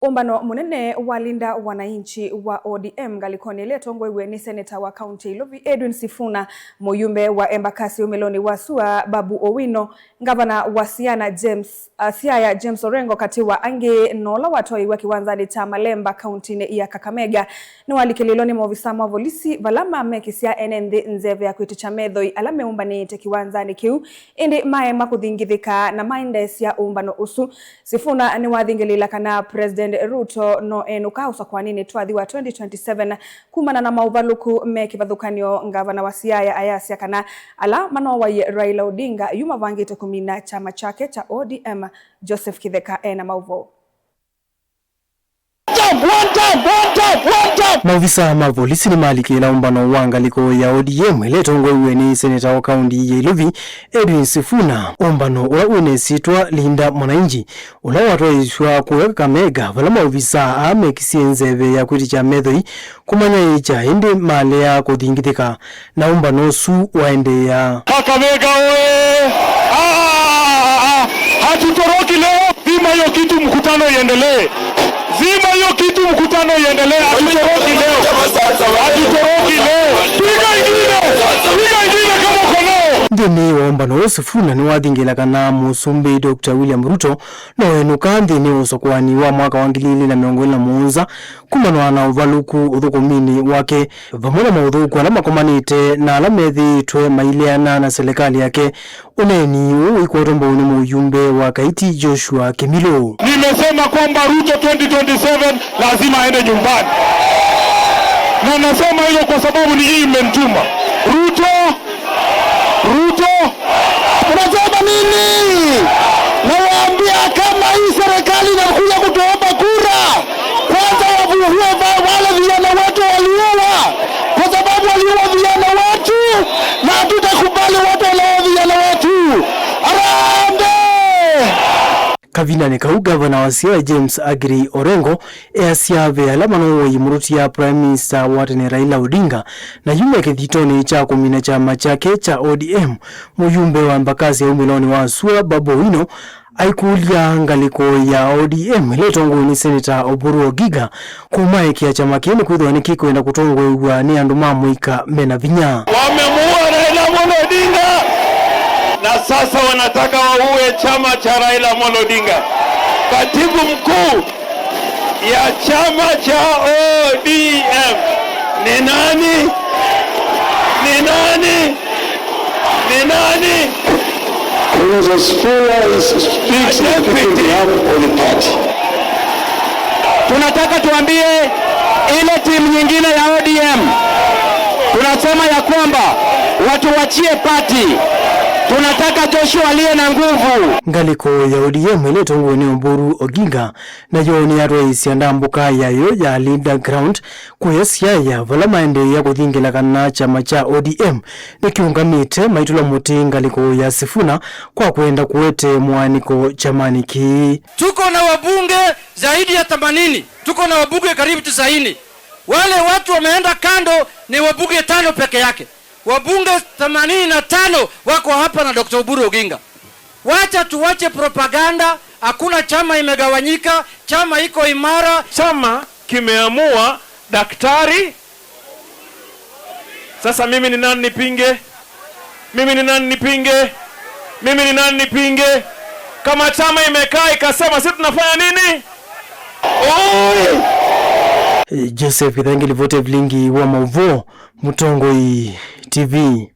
Umbano munene walinda wananchi wa ODM galikoni letongwe ni seneta wa county Ilovi Edwin Sifuna, muyumbe wa Embakasi Umeloni Wasua Babu Owino, gavana wa Siaya James Orengo kati wa ange nola watoi wa kiwanzani cha Malemba county ya Kakamega ni walikililoni mwavisama volisi valama mekisia enende nzeve ya kuiticha medhoi alame umbani te kiwanzani kiu indi mae makudhingithika na mindes ya umbano usu. Sifuna ni wadhingilila kana President Ruto no enuka usakwanini twathi wa 2027 kumana na mauvaluku mekivadhukanio ngavana wa Siaya ayasya kana ala mano wa Raila Odinga yuma vangite kumina chama chake cha ODM Joseph Kitheka ena mauvo. Maofisa mavolisi ni malikila umbano wangaliko ya ODM letongwe ni seneta wa kaunti ya Ilovi Edwin Sifuna. Umbano ula unesitwa linda mwananchi ula watoishwa kuweka Kakamega vala maofisa amekisie nzeve ya kuiticha medhoi kumanya icha hindi male ya kuthingithika na umbano su waende ya Kakamega we hatutoroki leo, zima hiyo kitu mkutano iendelee. Zima hiyo kitu mkutano iendelee. Hatutoroki leo. Hatutoroki leo. Piga ingine kama uko nao. Ndini umbano Sifuna ni wadhingila kana musumbi Dr. William Ruto no enuka ndini usokwani wa mwaka wa 2021 kumano ana uvaluku uthukumini wake vamona mauthuku ala makomanite na ala methitwe mailiana na serikali yake uneni uikwotomboni muyumbe wa Kaiti Joshua Kimilo. Nimesema kwamba Ruto 2027 lazima aende nyumbani. Na nasema hilo kwa sababu ni hii imentuma. Ruto unasema nini? Nawaambia kama hii serikali inakuja kutuomba kura, kwanza wavuhue wale vijana wetu waliuwa, kwa sababu waliuwa vijana wetu na hatutakubali watu wale vijana wetu. Arambe! Kavina ni kau gavana wa Siaya James Agiri Orengo easiave ala mano yimuruti ya Prime Minister watene Raila Odinga na yume kithitoni cha kumina chama chake cha ODM muyumbe wa Embakasi Umeloni Wasua Babu Owino aikulia ngaliko ya ODM letongo ni Senator Oburu Oginga kumae kia chama kini kuidhwa ni kiko enda kutongwe ni andu mamuika mena vinya. Wamemuua Raila Odinga na sasa wanataka waue chama cha Raila Odinga. Katibu mkuu ya chama cha ODM ni nani? Tunataka tuambie ile timu nyingine ya ODM, tunasema ya kwamba watu wachie party. Tunataka Joshua aliye na nguvu. Ngaliko ya ODM iletongo ni Oburu Oginga na yoni ya rais ya ndambuka yayo ya leader ground kuya Siaya vala maende ya kuthingila kana chama cha ODM ni kiungamite maitula muti ngaliko ya Sifuna kwa kuenda kuwete mwaniko chamani ki. Tuko na wabunge zaidi ya 80. Tuko na wabunge karibu 90. Wale watu wameenda kando ni wabunge 5 peke yake. Wabunge 85 wako hapa na Dr. Oburu Oginga. Wacha tuwache propaganda, hakuna chama imegawanyika, chama iko imara. Chama kimeamua daktari. Sasa mimi ni nani nipinge? Mimi ni nani nipinge? Kama chama imekaa ikasema sisi tunafanya nini? Joseph Kitheka vote vlingi wa Mauvo Mutongoi TV.